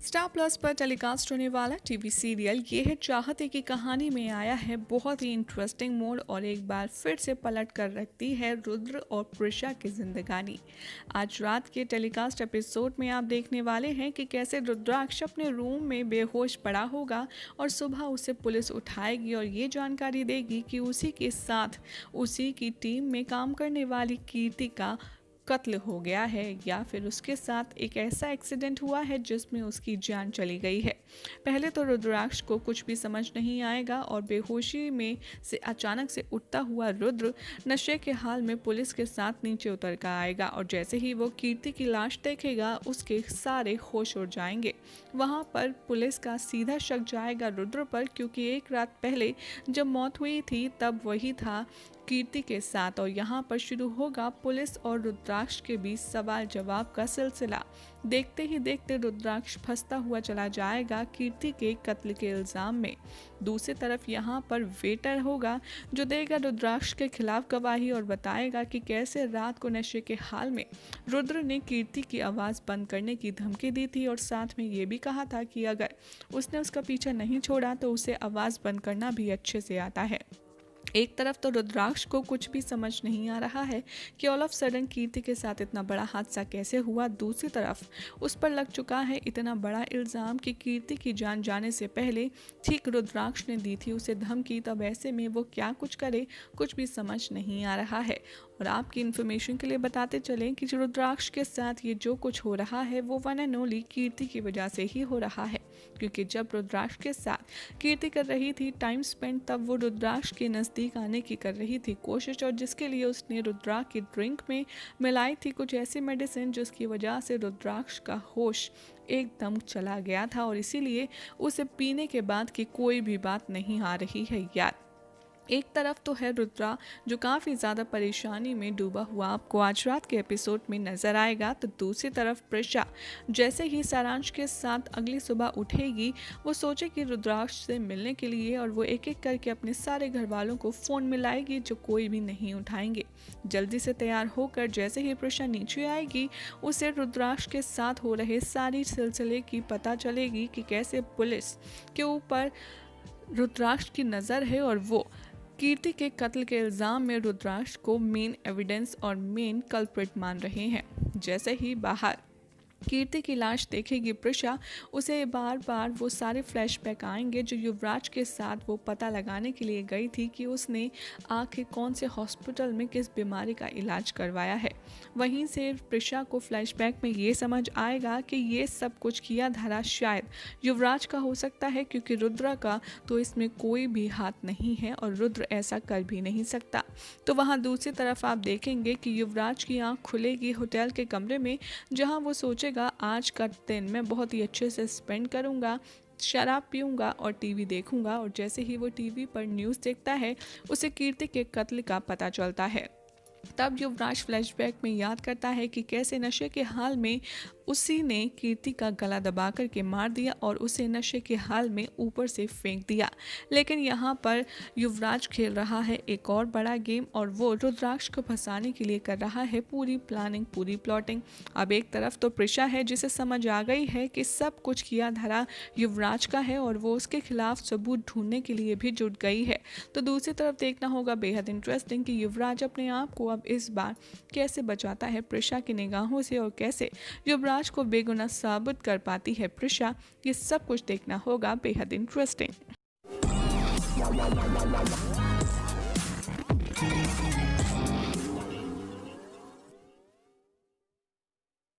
Star plus पर telecast होने वाला टीवी सीरियल ये है चाहते की कहानी में आया है बहुत ही इंटरेस्टिंग मोड़ और एक बार फिर से पलट कर रखती है रुद्र और प्रिशा की जिंदगानी। आज रात के टेलीकास्ट एपिसोड में आप देखने वाले हैं कि कैसे रुद्राक्ष अपने रूम में बेहोश पड़ा होगा और सुबह उसे पुलिस उठाएगी और ये जानकारी देगी कि उसी के साथ उसी की टीम में काम करने वाली कीर्ति का कत्ल हो गया है या फिर उसके साथ एक ऐसा एक्सीडेंट हुआ है जिसमें उसकी जान चली गई है। पहले तो रुद्राक्ष को कुछ भी समझ नहीं आएगा और बेहोशी में से अचानक से उठता हुआ रुद्र नशे के हाल में पुलिस के साथ नीचे उतर कर आएगा और जैसे ही वो कीर्ति की लाश देखेगा उसके सारे होश उड़ जाएंगे। वहाँ पर पुलिस का सीधा शक जाएगा रुद्र पर, क्योंकि एक रात पहले जब मौत हुई थी तब वही था कीर्ति के साथ और यहाँ पर शुरू होगा पुलिस और रुद्राक्ष के बीच सवाल जवाब का सिलसिला। देखते ही देखते रुद्राक्ष फंसता हुआ चला जाएगा कीर्ति के कत्ल के इल्जाम में। दूसरी तरफ यहाँ पर वेटर होगा जो देगा रुद्राक्ष के खिलाफ गवाही और बताएगा कि कैसे रात को नशे के हाल में रुद्र ने कीर्ति की आवाज़ बंद करने की धमकी दी थी और साथ में ये भी कहा था कि अगर उसने उसका पीछा नहीं छोड़ा तो उसे आवाज़ बंद करना भी अच्छे से आता है। एक तरफ तो रुद्राक्ष को कुछ भी समझ नहीं आ रहा है कि ऑल ऑफ सडन कीर्ति के साथ इतना बड़ा हादसा कैसे हुआ। दूसरी तरफ उस पर लग चुका है इतना बड़ा इल्ज़ाम कि कीर्ति की जान जाने से पहले ठीक रुद्राक्ष ने दी थी उसे धमकी, तब ऐसे में वो क्या कुछ करे कुछ भी समझ नहीं आ रहा है। और आपकी इन्फॉर्मेशन के लिए बताते चलें कि रुद्राक्ष के साथ ये जो कुछ हो रहा है वो वन एंड ओनली कीर्ति की वजह से ही हो रहा है, क्योंकि जब रुद्राक्ष के साथ कीर्ति कर रही थी टाइम स्पेंड तब वो रुद्राक्ष के नज़दीक आने की कर रही थी कोशिश और जिसके लिए उसने रुद्राक्ष की ड्रिंक में मिलाई थी कुछ ऐसी मेडिसिन जिसकी वजह से रुद्राक्ष का होश एकदम चला गया था और इसीलिए उसे पीने के बाद की कोई भी बात नहीं आ रही है याद। एक तरफ तो है रुद्रा जो काफ़ी ज़्यादा परेशानी में डूबा हुआ आपको आज रात के एपिसोड में नज़र आएगा, तो दूसरी तरफ प्रिशा जैसे ही सारांश के साथ अगली सुबह उठेगी वो सोचे कि रुद्राक्ष से मिलने के लिए और वो एक एक करके अपने सारे घर वालों को फ़ोन मिलाएगी जो कोई भी नहीं उठाएंगे। जल्दी से तैयार होकर जैसे ही प्रिशा नीचे आएगी उसे रुद्राक्ष के साथ हो रहे सारी सिलसिले की पता चलेगी कि कैसे पुलिस के ऊपर रुद्राक्ष की नज़र है और वो कीर्ति के कत्ल के इल्ज़ाम में रुद्राक्ष को मेन एविडेंस और मेन कल्प्रिट मान रहे हैं। जैसे ही बाहर कीर्ति की लाश देखेगी प्रिशा उसे बार बार वो सारे फ्लैशबैक आएंगे जो युवराज के साथ वो पता लगाने के लिए गई थी कि उसने आखिर कौन से हॉस्पिटल में किस बीमारी का इलाज करवाया है। वहीं से प्रिशा को फ्लैशबैक में ये समझ आएगा कि ये सब कुछ किया धरा शायद युवराज का हो सकता है, क्योंकि रुद्र का तो इसमें कोई भी हाथ नहीं है और रुद्र ऐसा कर भी नहीं सकता। तो वहाँ दूसरी तरफ आप देखेंगे कि युवराज की आँख खुलेगी होटल के कमरे में जहाँ वो सोचे आज का दिन मैं बहुत ही अच्छे से स्पेंड करूंगा, शराब पीऊंगा और टीवी देखूंगा। और जैसे ही वो टीवी पर न्यूज़ देखता है उसे कीर्ति के कत्ल का पता चलता है। तब युवराज फ्लैशबैक में याद करता है कि कैसे नशे के हाल में उसी ने कीर्ति का गला दबा करके मार दिया और उसे नशे के हाल में ऊपर से फेंक दिया। लेकिन यहाँ पर युवराज खेल रहा है एक और बड़ा गेम और वो रुद्राक्ष को फंसाने के लिए कर रहा है पूरी प्लानिंग पूरी प्लॉटिंग। अब एक तरफ तो प्रिशा है जिसे समझ आ गई है कि सब कुछ किया धरा युवराज का है और वो उसके खिलाफ सबूत ढूंढने के लिए भी जुट गई है। तो दूसरी तरफ देखना होगा बेहद इंटरेस्टिंग कि युवराज अपने आप को अब इस बार कैसे बचाता है प्रिशा की निगाहों से और कैसे युवराज को बेगुनाह साबित कर पाती है प्रिशा। ये सब कुछ देखना होगा बेहद इंटरेस्टिंग।